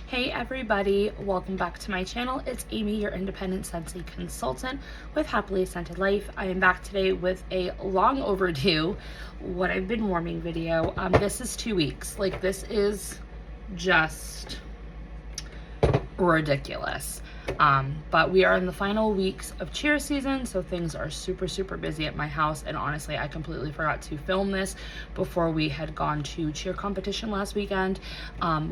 Hey everybody, welcome back to my channel. It's Amy, your independent Scentsy consultant with Happily Scented Life. I am back today with a long overdue what I've been warming video. This is 2 weeks. Like, this is just ridiculous. But we are in the final weeks of cheer season, so things are super busy at my house, and honestly I completely forgot to film this before we had gone to cheer competition last weekend.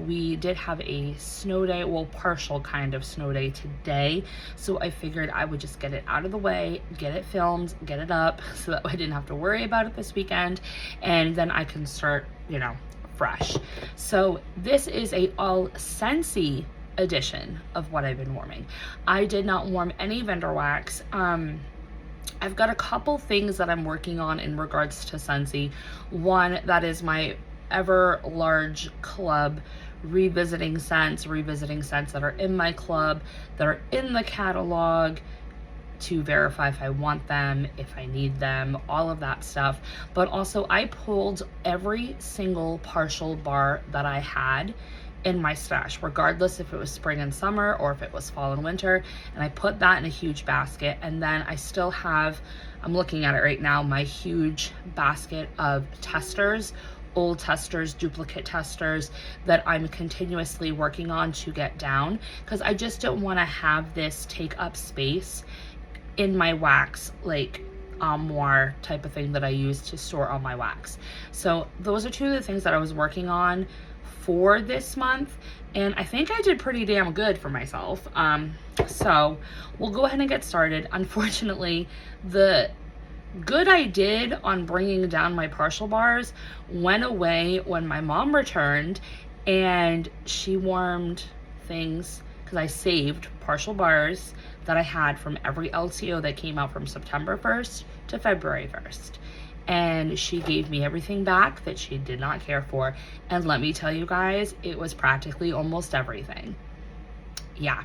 We did have a snow day, well, partial kind of snow day today, so I figured I would just get it out of the way, get it filmed, get it up, so that I didn't have to worry about it this weekend, and then I can start, fresh. So this is a all Scentsy edition of what I've been warming. I did not warm any vendor wax. I've got a couple things that I'm working on in regards to Scentsy. One, that is my ever large club revisiting scents that are in my club, that are in the catalog, to verify if I want them, if I need them, all of that stuff. But also I pulled every single partial bar that I had in my stash, regardless if it was spring and summer or if it was fall and winter, and I put that in a huge basket. And then I still have, I'm looking at it right now, my huge basket of testers, old testers, duplicate testers, that I'm continuously working on to get down, because I just don't want to have this take up space in my wax, like armoire type of thing that I use to store all my wax. So those are two of the things that I was working on for this month, and I think I did pretty damn good for myself. So we'll go ahead and get started. Unfortunately, the good I did on bringing down my partial bars went away when my mom returned, and she warmed things, because I saved partial bars that I had from every LTO that came out from September 1st to February 1st. And she gave me everything back that she did not care for. And let me tell you guys, it was practically almost everything. Yeah,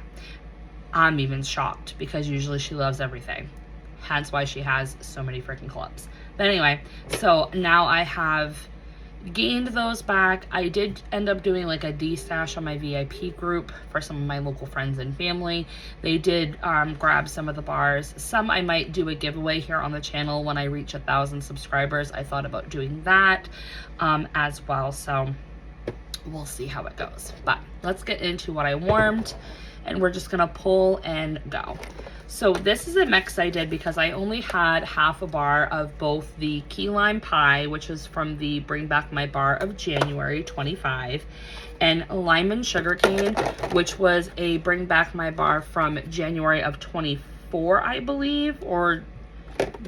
I'm even shocked, because usually she loves everything. Hence why she has so many freaking clubs. But anyway, so now I have gained those back. I did end up doing like a de-stash on my VIP group for some of my local friends and family. They did grab some of the bars. Some I might do a giveaway here on the channel when I reach 1,000 subscribers. I thought about doing that as well, so we'll see how it goes. But let's get into what I warmed, and we're just gonna pull and go. So this is a mix I did because I only had half a bar of both the key lime pie, which is from the Bring Back My Bar of January 25, and lime and sugarcane, which was a Bring Back My Bar from January of 24, I believe, or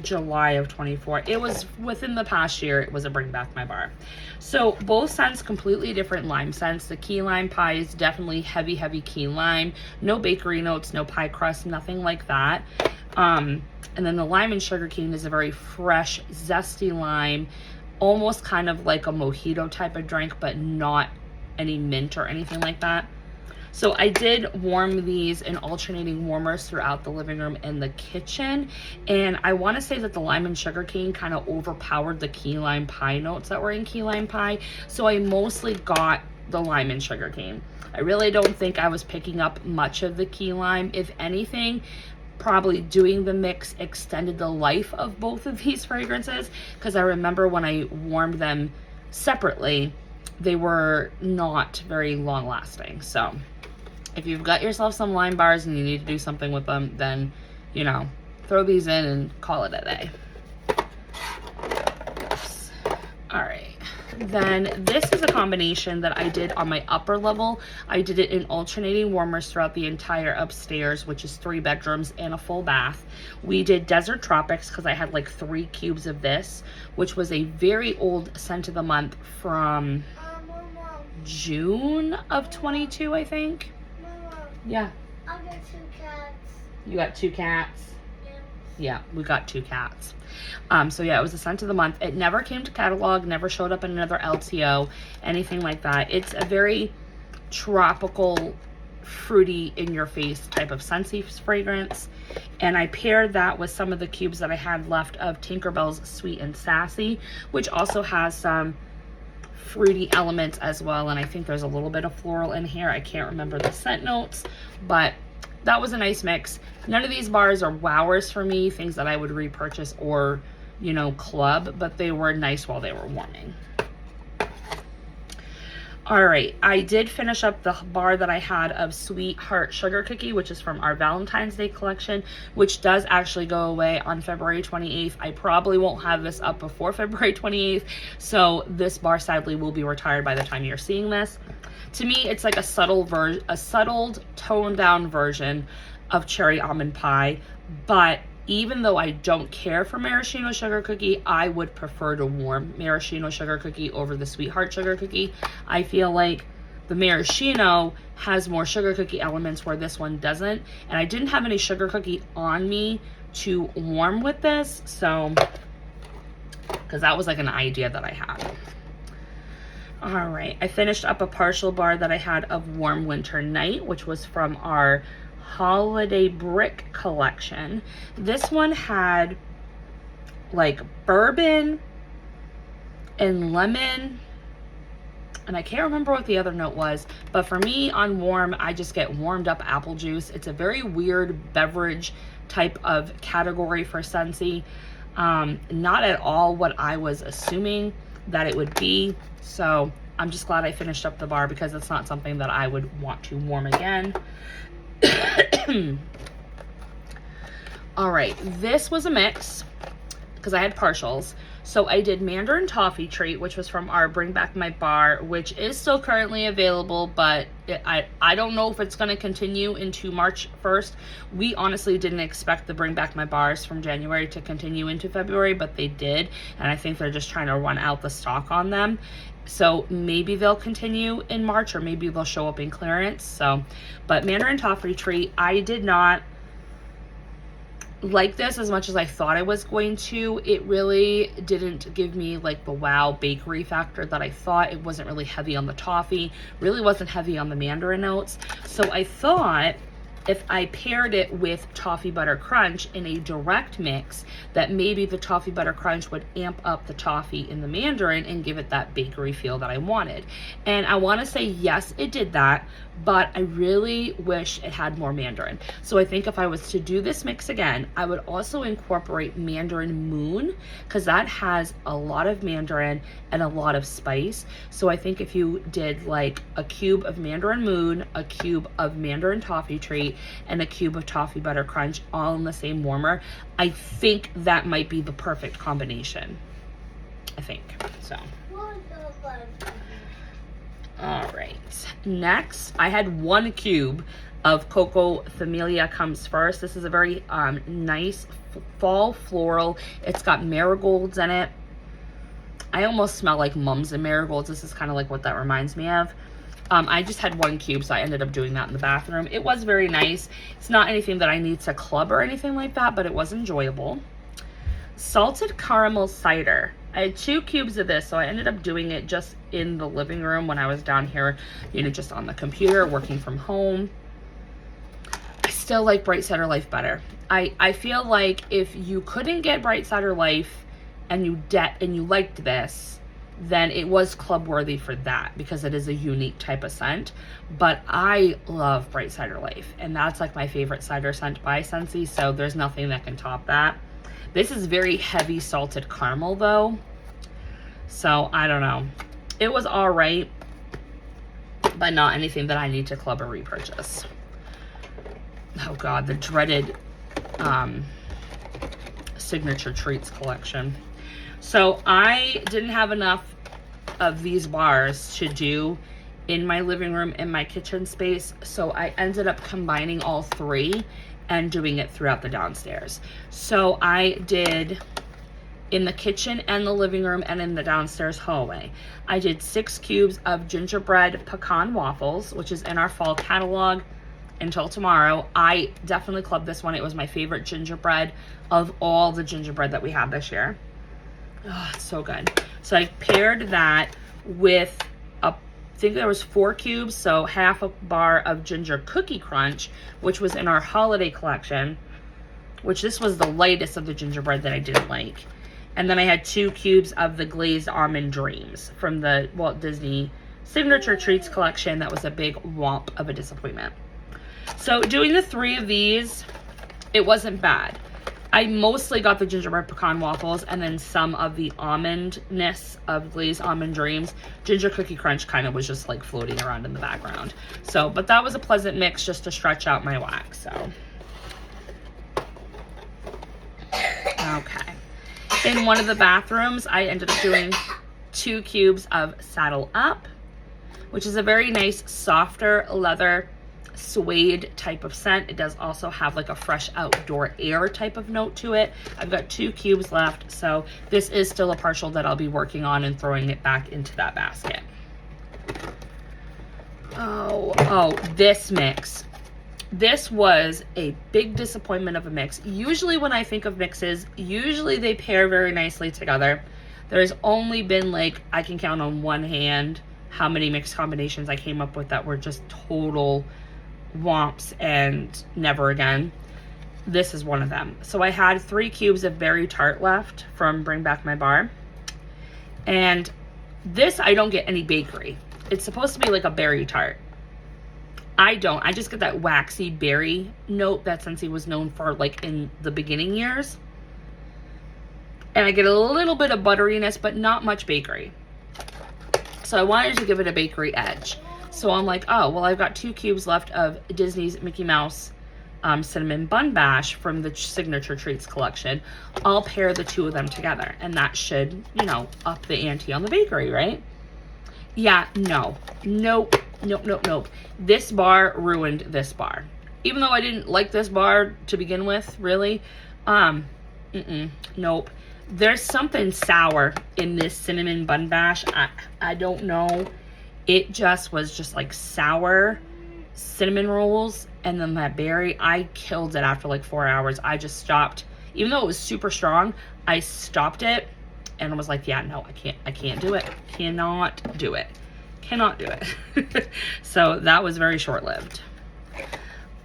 July of 24. It was within the past year. It was a Bring Back My Bar. So both scents, completely different lime scents. The key lime pie is definitely heavy key lime, no bakery notes, no pie crust, nothing like that. And then the lime and sugarcane is a very fresh, zesty lime, almost kind of like a mojito type of drink, but not any mint or anything like that. So I did warm these in alternating warmers throughout the living room and the kitchen. And I want to say that the lime and sugarcane kind of overpowered the key lime pie notes that were in key lime pie. So I mostly got the lime and sugarcane. I really don't think I was picking up much of the key lime. If anything, probably doing the mix extended the life of both of these fragrances, because I remember when I warmed them separately, they were not very long lasting. So if you've got yourself some lime bars and you need to do something with them, then, throw these in and call it a day. Oops. All right. Then this is a combination that I did on my upper level. I did it in alternating warmers throughout the entire upstairs, which is 3 bedrooms and a full bath. We did Desert Tropics because I had like 3 cubes of this, which was a very old scent of the month from June of 22, I think. Yeah. I got 2 cats. You got 2 cats? Yeah. Yeah, we got 2 cats. So yeah, it was a scent of the month. It never came to catalog, never showed up in another LTO, anything like that. It's a very tropical, fruity, in-your-face type of Scentsy fragrance. And I paired that with some of the cubes that I had left of Tinkerbell's Sweet and Sassy, which also has some fruity elements as well. And I think there's a little bit of floral in here. I can't remember the scent notes, but that was a nice mix. None of these bars are wowers for me, things that I would repurchase or, you know, club, but they were nice while they were warming. All right, I did finish up the bar that I had of Sweetheart Sugar Cookie, which is from our Valentine's Day collection, which does actually go away on February 28th. I probably won't have this up before February 28th, so this bar sadly will be retired by the time you're seeing this. To me, it's like a subtled, toned down version of Cherry Almond Pie, but even though I don't care for maraschino sugar cookie, I would prefer to warm maraschino sugar cookie over the Sweetheart Sugar Cookie. I feel like the maraschino has more sugar cookie elements where this one doesn't. And I didn't have any sugar cookie on me to warm with this, so, because that was like an idea that I had. All right, I finished up a partial bar that I had of Warm Winter Night, which was from our Holiday Brick collection. This one had like bourbon and lemon, and I can't remember what the other note was, but for me on warm, I just get warmed up apple juice. It's a very weird beverage type of category for Scentsy. Not at all what I was assuming that it would be, so I'm just glad I finished up the bar because it's not something that I would want to warm again. All right, this was a mix because I had partials. So I did Mandarin Toffee Treat, which was from our Bring Back My Bar, which is still currently available, but I don't know if it's going to continue into March 1st. We honestly didn't expect the Bring Back My Bars from January to continue into February, but they did, and I think they're just trying to run out the stock on them. So maybe they'll continue in March, or maybe they'll show up in clearance. So, but Mandarin Toffee Treat, I did not like this as much as I thought I was going to. It really didn't give me like the wow bakery factor that I thought. It wasn't really heavy on the toffee, really wasn't heavy on the mandarin notes. So I thought if I paired it with Toffee Butter Crunch in a direct mix, that maybe the Toffee Butter Crunch would amp up the toffee in the mandarin and give it that bakery feel that I wanted. And I want to say yes, it did that, but I really wish it had more mandarin. So I think if I was to do this mix again, I would also incorporate Mandarin Moon, because that has a lot of mandarin and a lot of spice. So I think if you did like a cube of Mandarin Moon, a cube of Mandarin Toffee Treat, and a cube of Toffee Butter Crunch all in the same warmer, I think that might be the perfect combination. I think so. All right, next I had 1 cube of Coco Familia Comes First. This is a very nice fall floral. It's got marigolds in it. I almost smell like mums and marigolds. This is kind of like what that reminds me of. I just had 1 cube, so I ended up doing that in the bathroom. It was very nice. It's not anything that I need to club or anything like that, but it was enjoyable. Salted Caramel Cider. I had 2 cubes of this, so I ended up doing it just in the living room when I was down here, you know, just on the computer, working from home. I still like Bright Cider Life better. I feel like if you couldn't get Bright Cider Life and you liked this, then it was club worthy for that, because it is a unique type of scent. But I love Bright Cider Life, and that's like my favorite cider scent by Scentsy, so there's nothing that can top that. This is very heavy salted caramel though, so I don't know. It was all right, but not anything that I need to club or repurchase. Oh God, the dreaded Signature Treats collection. So I didn't have enough of these bars to do in my living room and my kitchen space, so I ended up combining all 3 and doing it throughout the downstairs. So I did in the kitchen and the living room and in the downstairs hallway. I did 6 cubes of gingerbread pecan waffles, which is in our fall catalog until tomorrow. I definitely clubbed this one. It was my favorite gingerbread of all the gingerbread that we had this year. Oh, it's so good. So I paired that with I think there was 4 cubes, so half a bar of Ginger Cookie Crunch, which was in our holiday collection, which this was the lightest of the gingerbread that I didn't like. And then I had 2 cubes of the Glazed Almond Dreams from the Walt Disney Signature Treats collection. That was a big whomp of a disappointment. So doing the 3 of these, it wasn't bad. I mostly got the gingerbread pecan waffles and then some of the almondness of Glazed Almond Dreams. Ginger Cookie Crunch kind of was just like floating around in the background. So, but that was a pleasant mix just to stretch out my wax. So, okay. In one of the bathrooms, I ended up doing 2 cubes of Saddle Up, which is a very nice, softer leather suede type of scent. It does also have like a fresh outdoor air type of note to it. I've got 2 cubes left, so this is still a partial that I'll be working on and throwing it back into that basket. Oh, this mix. This was a big disappointment of a mix. Usually when I think of mixes, usually they pair very nicely together. There's only been like, I can count on one hand how many mix combinations I came up with that were just total womps and never again. This is one of them. So I had 3 cubes of berry tart left from Bring Back My Bar, and this I don't get any bakery. It's supposed to be like a berry tart. I just get that waxy berry note that Scentsy was known for like in the beginning years, and I get a little bit of butteriness but not much bakery. So I wanted to give it a bakery edge. So I'm like, oh, well, I've got 2 cubes left of Disney's Mickey Mouse Cinnamon Bun Bash from the Signature Treats collection. I'll pair the 2 of them together, and that should, you know, up the ante on the bakery, right? Yeah, no. Nope. This bar ruined this bar. Even though I didn't like this bar to begin with, really. Nope. There's something sour in this Cinnamon Bun Bash. I don't know. It just was just like sour cinnamon rolls, and then that berry. I killed it after like 4 hours. I just stopped. Even though it was super strong, I stopped it and I was like, yeah, no, I can't do it. Cannot do it. So that was very short-lived.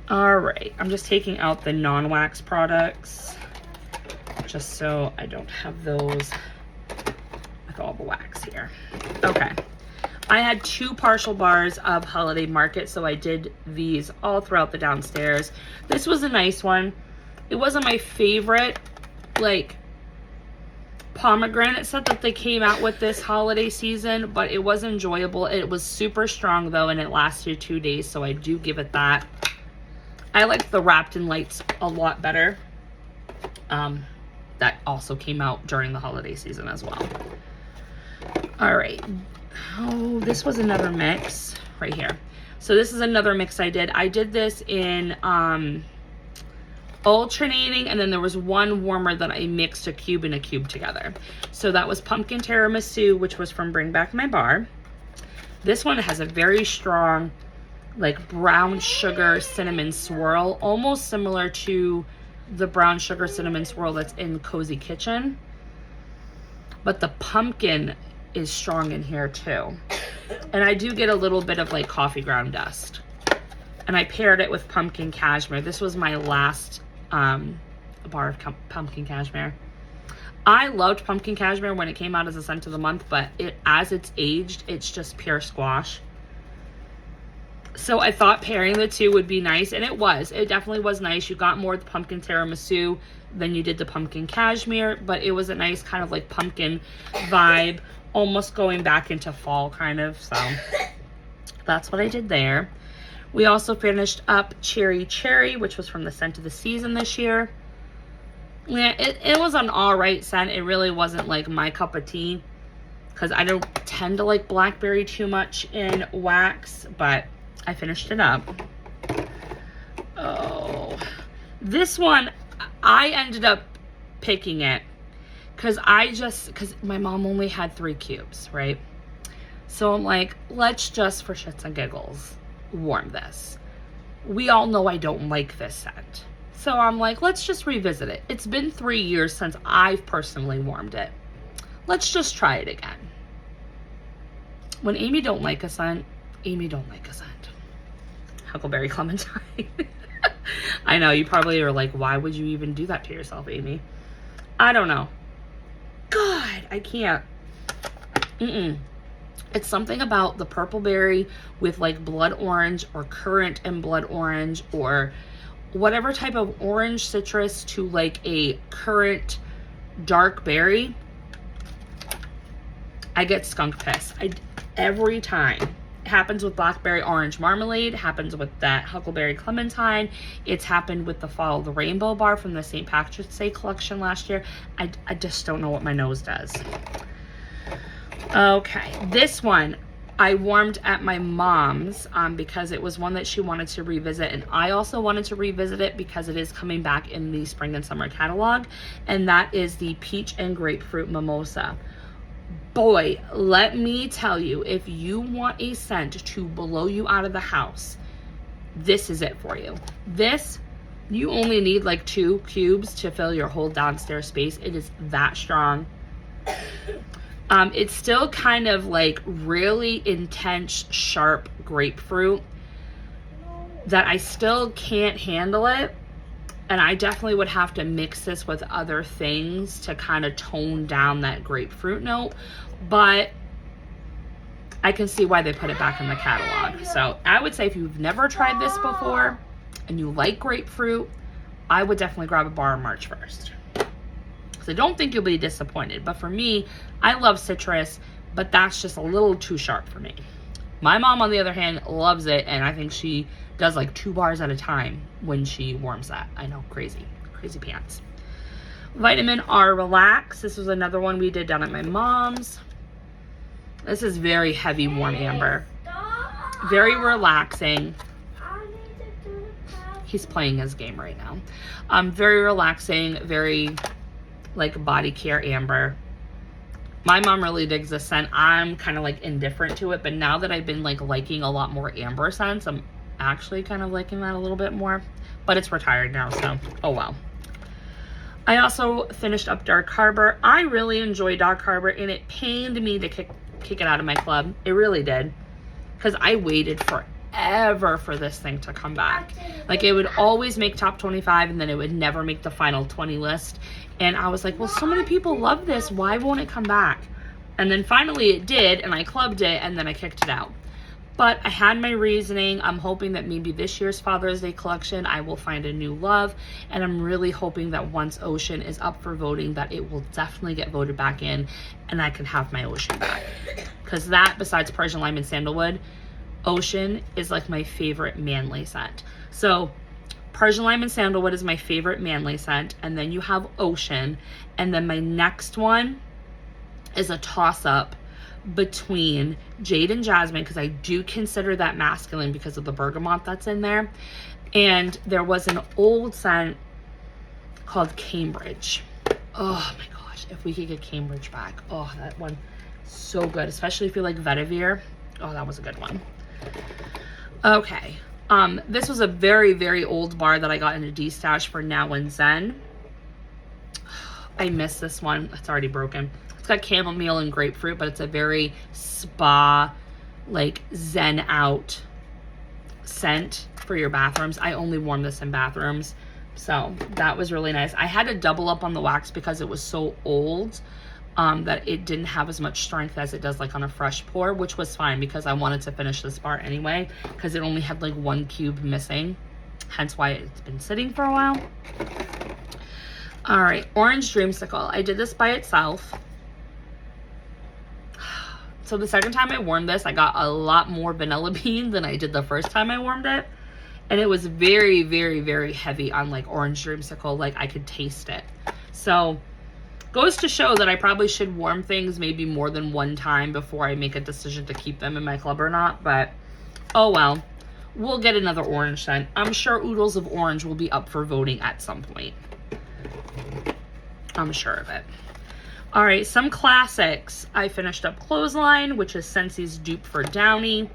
All right, I'm just taking out the non-wax products just so I don't have those with all the wax here. Okay. I had 2 partial bars of Holiday Market, so I did these all throughout the downstairs. This was a nice one. It wasn't my favorite, like, pomegranate scent that they came out with this holiday season, but it was enjoyable. It was super strong, though, and it lasted 2 days, so I do give it that. I liked the Wrapped in Lights a lot better. That also came out during the holiday season as well. All right. Oh, this was another mix right here. So this is another mix I did. I did this in alternating, and then there was one warmer that I mixed a cube and a cube together. So that was Pumpkin Tiramisu, which was from Bring Back My Bar. This one has a very strong, like, brown sugar cinnamon swirl, almost similar to the brown sugar cinnamon swirl that's in Cozy Kitchen. But the pumpkin is strong in here too. And I do get a little bit of like coffee ground dust. And I paired it with pumpkin cashmere. This was my last bar of pumpkin cashmere. I loved pumpkin cashmere when it came out as a scent of the month, but as it's aged, it's just pure squash. So I thought pairing the 2 would be nice, and it was. It definitely was nice. You got more of the pumpkin tiramisu than you did the pumpkin cashmere, but it was a nice kind of like pumpkin vibe, almost going back into fall kind of. So that's what I did there. We also finished up Cherry Cherry, which was from the scent of the season this year. Yeah, it was an all right scent. It really wasn't like my cup of tea, because I don't tend to like blackberry too much in wax, but I finished it up. Oh, this one, I ended up picking it because my mom only had 3 cubes, right? So I'm like, let's just, for shits and giggles, warm this. We all know I don't like this scent. So I'm like, let's just revisit it. It's been 3 years since I've personally warmed it. Let's just try it again. When Amy don't like a scent, Amy don't like a scent. Huckleberry Clementine. I know, you probably are like, why would you even do that to yourself, Amy? I don't know. God, I can't. It's something about the purple berry with like blood orange or currant and blood orange, or whatever type of orange citrus to like a currant dark berry. I get skunk piss. Every time. It happens with blackberry orange marmalade. It happens with that huckleberry clementine. It's happened with the Follow the Rainbow bar from the St. Patrick's Day collection last year. I just don't know what my nose does. Okay, this one I warmed at my mom's because it was one that she wanted to revisit, and I also wanted to revisit it because it is coming back in the spring and summer catalog, and that is the peach and grapefruit mimosa. Boy, let me tell you, if you want a scent to blow you out of the house, this is it for you. This, you only need like 2 cubes to fill your whole downstairs space. It is that strong. It's still kind of like really intense, sharp grapefruit that I still can't handle it. And I definitely would have to mix this with other things to kind of tone down that grapefruit note. But I can see why they put it back in the catalog. So I would say if you've never tried this before and you like grapefruit, I would definitely grab a bar on March 1st. I don't think you'll be disappointed, but for me, I love citrus, but that's just a little too sharp for me. My mom, on the other hand, loves it, and I think she does like 2 bars at a time when she warms that. I know, crazy pants. Vitamin R Relax. This was another one we did down at my mom's. This is very heavy warm amber. Very relaxing. He's playing his game right now. Very relaxing, very like body care amber. My mom really digs this scent. I'm kind of like indifferent to it, but now that I've been like liking a lot more amber scents, I'm actually kind of liking that a little bit more, but it's retired now, so oh well. I also finished up Dark Harbor. I really enjoy Dark Harbor, and it pained me to kick it out of my club. It really did, because I waited forever for this thing to come back. Like, it would always make top 25, and then it would never make the final 20 list. And I was like, well, so many people love this. Why won't it come back? And then finally it did, and I clubbed it, and then I kicked it out. But I had my reasoning. I'm hoping that maybe this year's Father's Day collection, I will find a new love. And I'm really hoping that once Ocean is up for voting, that it will definitely get voted back in, and I can have my Ocean back. Because that, besides Persian Lime and Sandalwood, Ocean is like my favorite manly scent. So Persian Lime and Sandalwood is my favorite manly scent, and then you have Ocean, and then my next one is a toss-up between Jade and Jasmine, because I do consider that masculine because of the bergamot that's in there. And there was an old scent called Cambridge. Oh my gosh, if we could get Cambridge back. Oh, that one, so good, especially if you like vetiver. Oh, that was a good one. Okay. This was a very, very old bar that I got in a D-stash for Now and Zen. I miss this one. It's already broken. It's got chamomile and grapefruit, but it's a very spa, like zen out scent for your bathrooms. I only warm this in bathrooms, so that was really nice. I had to double up on the wax because it was so old that it didn't have as much strength as it does like on a fresh pour, which was fine because I wanted to finish this bar anyway because it only had like 1 cube missing, hence why it's been sitting for a while. All right, Orange Dreamsicle. I did this by itself. So the second time I warmed this, I got a lot more vanilla bean than I did the first time I warmed it. And it was very, very, very heavy on like Orange Dreamsicle. Like, I could taste it. So goes to show that I probably should warm things maybe more than 1 time before I make a decision to keep them in my club or not. But oh well, we'll get another orange scent. I'm sure Oodles of Orange will be up for voting at some point. I'm sure of it. All right, some classics. I finished up Clothesline, which is Scentsy's dupe for Downy.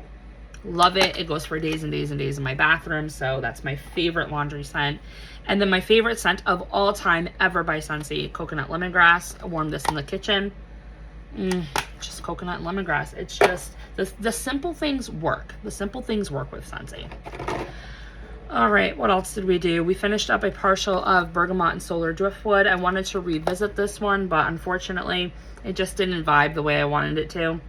Love it. It goes for days and days and days in my bathroom, so that's my favorite laundry scent. And then my favorite scent of all time ever by Scentsy, Coconut Lemongrass. I warmed this in the kitchen. Just coconut and lemongrass. It's just, the simple things work. The simple things work with Scentsy. All right, what else did we do? We finished up a partial of Bergamot and Solar Driftwood. I wanted to revisit this one, but unfortunately, it just didn't vibe the way I wanted it to.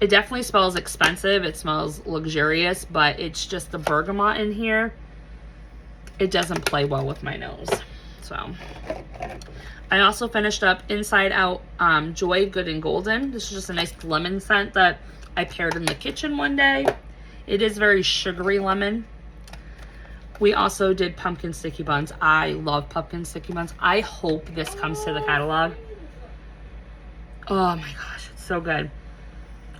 It definitely smells expensive. It smells luxurious, but it's just the bergamot in here. It doesn't play well with my nose. So, I also finished up Inside Out Joy Good and Golden. This is just a nice lemon scent that I paired in the kitchen one day. It is very sugary lemon. We also did pumpkin sticky buns. I love pumpkin sticky buns. I hope this comes to the catalog. Oh my gosh, it's so good.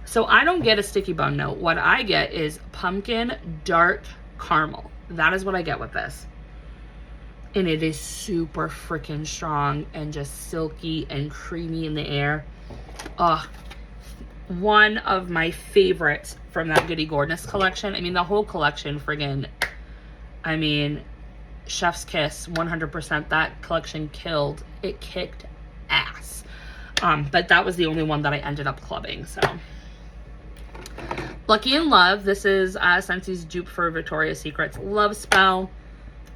So I don't get a sticky bun note. What I get is pumpkin dark caramel. That is what I get with this. And it is super freaking strong and just silky and creamy in the air. One of my favorites from that Goody Gordoness collection. I mean, the whole collection friggin', I mean, chef's kiss, 100%. That collection killed. It kicked ass. But that was the only one that I ended up clubbing, so. Lucky in Love. This is Scentsy's dupe for Victoria's Secret's Love Spell.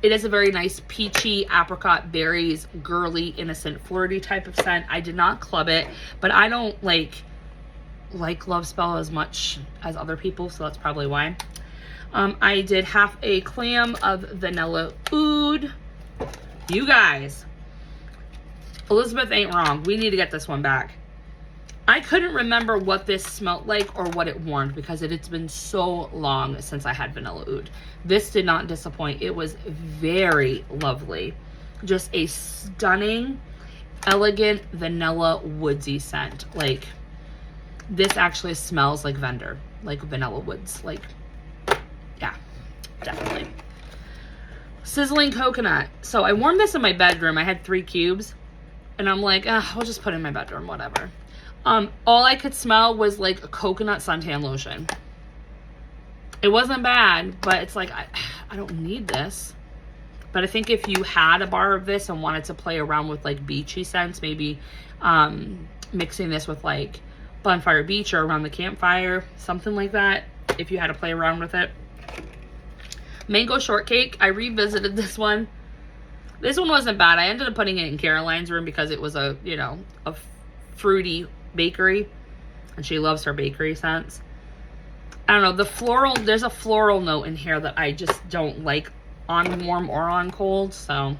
It is a very nice peachy, apricot, berries, girly, innocent, flirty type of scent. I did not club it, but I don't like Love Spell as much as other people, so that's probably why. I did half a clam of vanilla oud. You guys, Elizabeth ain't wrong. We need to get this one back. I couldn't remember what this smelled like or what it warmed because it has been so long since I had vanilla oud. This did not disappoint. It was very lovely. Just a stunning, elegant vanilla woodsy scent. Like, this actually smells like Vendor, like vanilla woods. Like, yeah, definitely. Sizzling Coconut. So I warmed this in my bedroom. I had 3 cubes. And I'm like, I'll just put it in my bedroom, whatever. All I could smell was like a coconut suntan lotion. It wasn't bad, but it's like, I don't need this. But I think if you had a bar of this and wanted to play around with like beachy scents, maybe mixing this with like Bonfire Beach or Around the Campfire, something like that, if you had to play around with it. Mango Shortcake. I revisited this one. This one wasn't bad. I ended up putting it in Caroline's room because it was a, you know, a fruity bakery. And she loves her bakery scents. I don't know. The floral, there's a floral note in here that I just don't like on warm or on cold. So,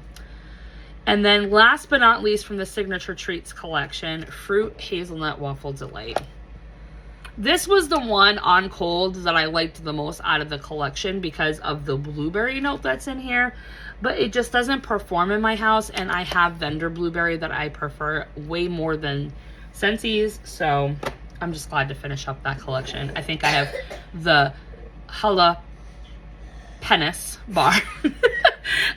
and then last but not least from the Signature Treats collection, Fruit Hazelnut Waffle Delight. This was the one on cold that I liked the most out of the collection because of the blueberry note that's in here. But it just doesn't perform in my house, and I have Vendor blueberry that I prefer way more than Scentsy's. So I'm just glad to finish up that collection. I think I have the Jalapenos bar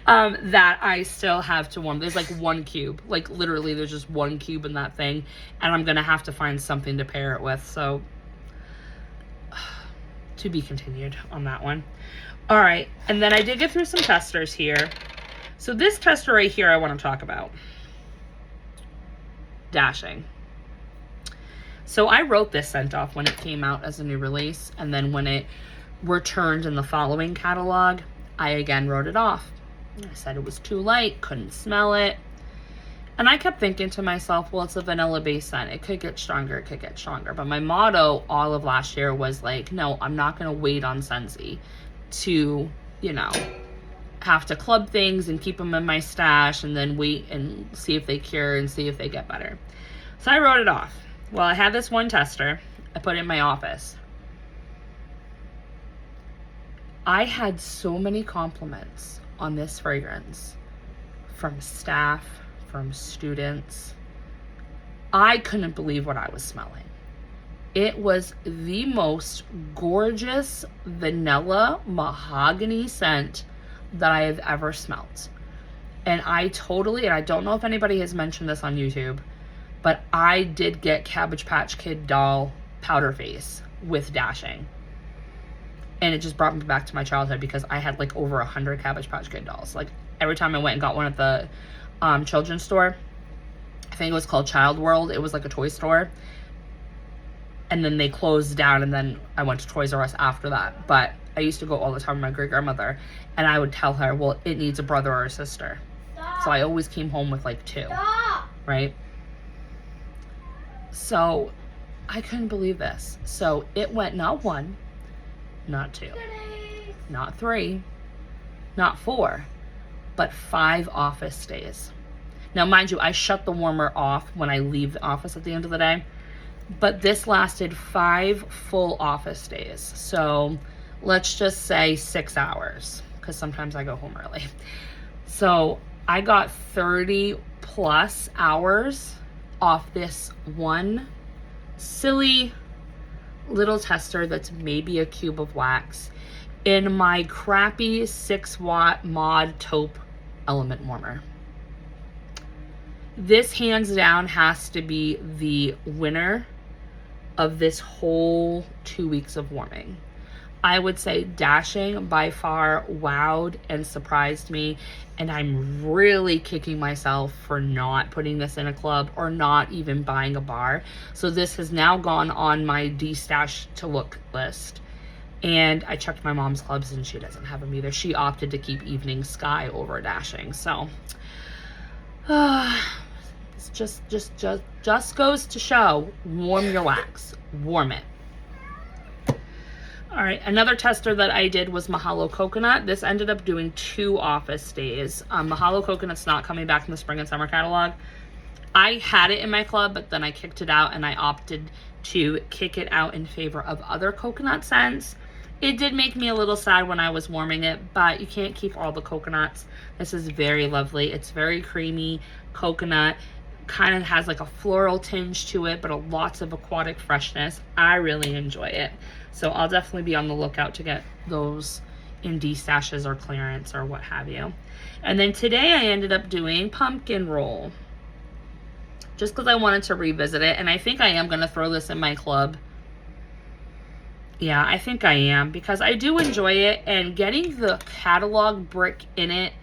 that I still have to warm. There's like 1 cube. Like literally there's just 1 cube in that thing. And I'm going to have to find something to pair it with. So to be continued on that one. All right. And then I did get through some testers here. So this tester right here I want to talk about. Dashing. So I wrote this scent off when it came out as a new release. And then when it returned in the following catalog, I again wrote it off. I said it was too light, couldn't smell it. And I kept thinking to myself, well, it's a vanilla-based scent. It could get stronger, it could get stronger. But my motto all of last year was like, no, I'm not going to wait on Scentsy to, you know, have to club things and keep them in my stash and then wait and see if they cure and see if they get better. So I wrote it off. Well, I had this one tester. I put it in my office. I had so many compliments on this fragrance from staff, from students. I couldn't believe what I was smelling. It was the most gorgeous vanilla mahogany scent that I have ever smelled. And I don't know if anybody has mentioned this on YouTube, but I did get Cabbage Patch Kid doll powder face with Dashing. And it just brought me back to my childhood because I had like over 100 Cabbage Patch Kid dolls. Like every time I went and got one at the children's store, I think it was called Child World. It was like a toy store. And then they closed down and then I went to Toys R Us after that. But I used to go all the time with my great-grandmother, and I would tell her, well, it needs a brother or a sister. So I always came home with like 2, right? So I couldn't believe this. So it went not 1, not 2, not 3, not 4, but 5 office days. Now, mind you, I shut the warmer off when I leave the office at the end of the day, but this lasted 5 full office days. So let's just say 6 hours, because sometimes I go home early. So I got 30 plus hours off this one silly little tester that's maybe a cube of wax in my crappy 6-watt mod taupe element warmer. This hands down has to be the winner of this whole 2 weeks of warming. I would say Dashing by far wowed and surprised me, and I'm really kicking myself for not putting this in a club or not even buying a bar. So this has now gone on my de-stash to look list. And I checked my mom's clubs and she doesn't have them either. She opted to keep Evening Sky over Dashing. So it's just goes to show, warm your wax, warm it. All right, another tester that I did was Mahalo Coconut. This ended up doing 2 office days. Mahalo Coconut's not coming back in the spring and summer catalog. I had it in my club, but then I kicked it out and I opted to kick it out in favor of other coconut scents. It did make me a little sad when I was warming it, but you can't keep all the coconuts. This is very lovely. It's very creamy coconut. Kind of has like a floral tinge to it, but lots of aquatic freshness. I really enjoy it. So I'll definitely be on the lookout to get those in de-stashes or clearance or what have you. And then today I ended up doing Pumpkin Roll, just because I wanted to revisit it. And I think I am going to throw this in my club. Yeah, I think I am, because I do enjoy it. And getting the catalog brick in it,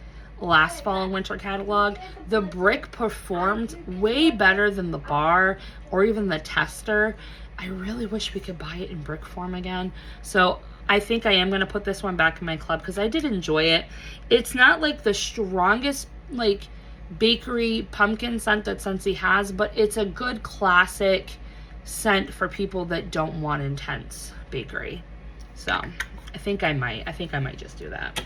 last fall and winter catalog, the brick performed way better than the bar or even the tester. I really wish we could buy it in brick form again. So I think I am going to put this one back in my club because I did enjoy it. It's not like the strongest like bakery pumpkin scent that Scentsy has, but it's a good classic scent for people that don't want intense bakery. So I think I might just do that.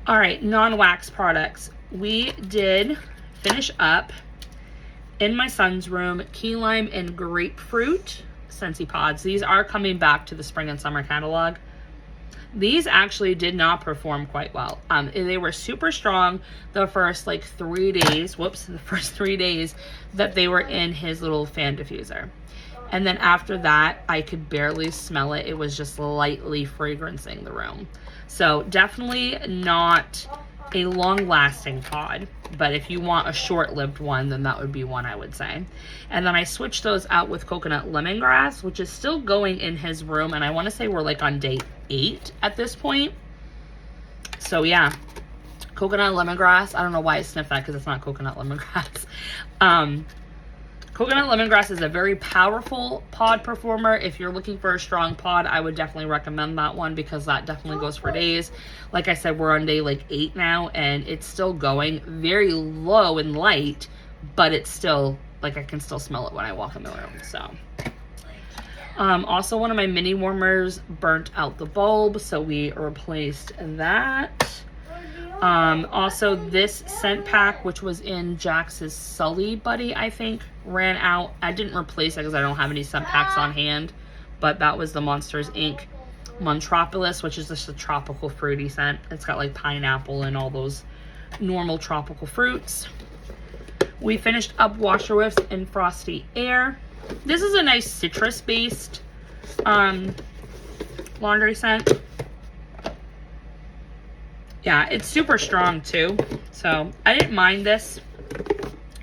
All right, non-wax products. We did finish up in my son's room key lime and grapefruit Scentsy pods. These are coming back to the spring and summer catalog. These actually did not perform quite well. They were super strong the first like 3 days. The first 3 days that they were in his little fan diffuser. And then after that, I could barely smell it. It was just lightly fragrancing the room. So definitely not a long-lasting pod, but if you want a short-lived one, then that would be one I would say. And then I switched those out with coconut lemongrass, which is still going in his room, and I want to say we're like on day 8 at this point. So yeah, coconut lemongrass. I don't know why I sniffed that because it's not coconut lemongrass. Coconut lemongrass is a very powerful pod performer. If you're looking for a strong pod, I would definitely recommend that one because that definitely goes for days. Like I said, we're on day like 8 now and it's still going very low and light, but it's still like I can still smell it when I walk in the room. So also one of my mini warmers burnt out the bulb, so we replaced that. Also this scent pack, which was in Jax's Sully Buddy, I think, ran out. I didn't replace it because I don't have any scent packs on hand, but that was the Monsters Inc. Montropolis, which is just a tropical fruity scent. It's got like pineapple and all those normal tropical fruits. We finished up Washer Whiffs in Frosty Air. This is a nice citrus based laundry scent. Yeah, it's super strong too, so I didn't mind this.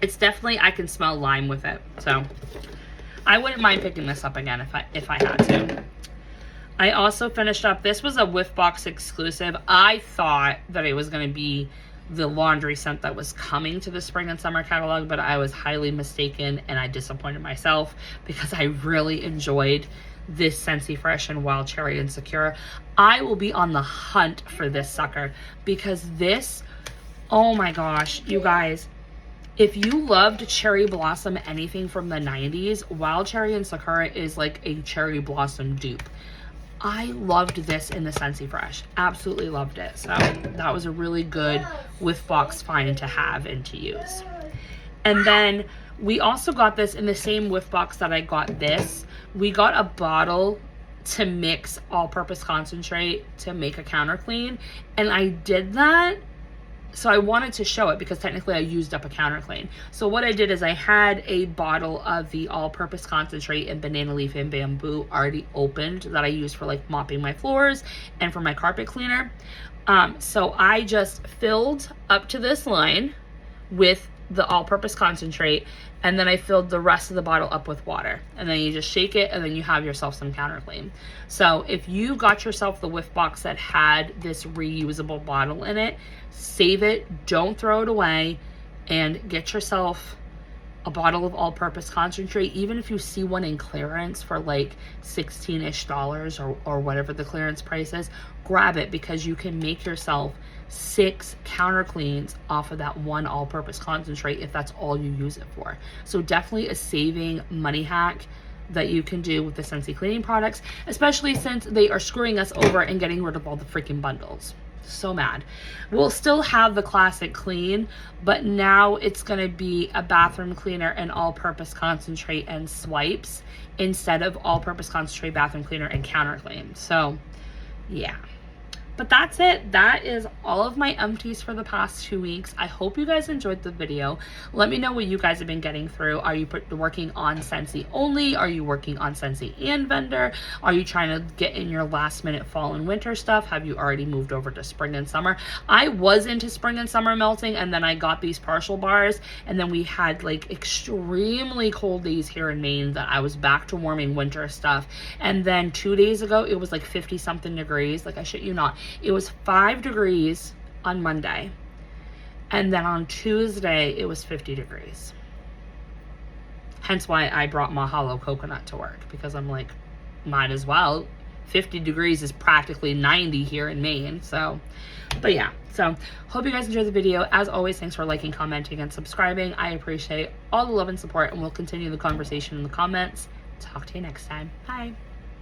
It's definitely, I can smell lime with it, so I wouldn't mind picking this up again if I had to. I also finished up, this was a Whiff Box exclusive. I thought that it was going to be the laundry scent that was coming to the spring and summer catalog, but I was highly mistaken and I disappointed myself because I really enjoyed this Scentsy Fresh and Wild Cherry and Sakura. I will be on the hunt for this sucker because this, oh my gosh, you guys, if you loved Cherry Blossom anything from the 90s, Wild Cherry and Sakura is like a Cherry Blossom dupe. I loved this in the Scentsy Fresh. Absolutely loved it. So that was a really good whiff box find to have and to use. And then we also got this in the same whiff box that I got this. We got a bottle to mix all-purpose concentrate to make a counter clean. And I did that. So I wanted to show it because technically I used up a counter clean. So what I did is I had a bottle of the all-purpose concentrate in banana leaf and bamboo already opened that I use for like mopping my floors and for my carpet cleaner. So I just filled up to this line with the all-purpose concentrate, and then I filled the rest of the bottle up with water, and then you just shake it, and then you have yourself some counter clean. So if you got yourself the whiff box that had this reusable bottle in it, save it, don't throw it away, and get yourself a bottle of all-purpose concentrate. Even if you see one in clearance for like $16-ish or whatever the clearance price is, grab it, because you can make yourself 6 counter cleans off of that one all-purpose concentrate if that's all you use it for. So definitely a saving money hack that you can do with the Scentsy cleaning products, especially since they are screwing us over and getting rid of all the freaking bundles. So mad. We'll still have the classic clean, but now it's going to be a bathroom cleaner and all-purpose concentrate and swipes instead of all-purpose concentrate, bathroom cleaner, and counter clean. So yeah. But that's it. That is all of my empties for the past 2 weeks. I hope you guys enjoyed the video. Let me know what you guys have been getting through. Are you working on Scentsy only? Are you working on Scentsy and vendor? Are you trying to get in your last minute fall and winter stuff? Have you already moved over to spring and summer? I was into spring and summer melting, and then I got these partial bars, and then we had like extremely cold days here in Maine that I was back to warming winter stuff. And then 2 days ago, it was like 50 something degrees. Like, I shit you not. It was 5 degrees on Monday, and then on Tuesday it was 50 degrees. Hence why I brought Mahalo coconut to work, because I'm like, might as well. 50 degrees is practically 90 here in Maine. So, but yeah, so hope you guys enjoyed the video. As always, thanks for liking, commenting, and subscribing. I appreciate all the love and support, and we'll continue the conversation in the comments. Talk to you next time. Bye.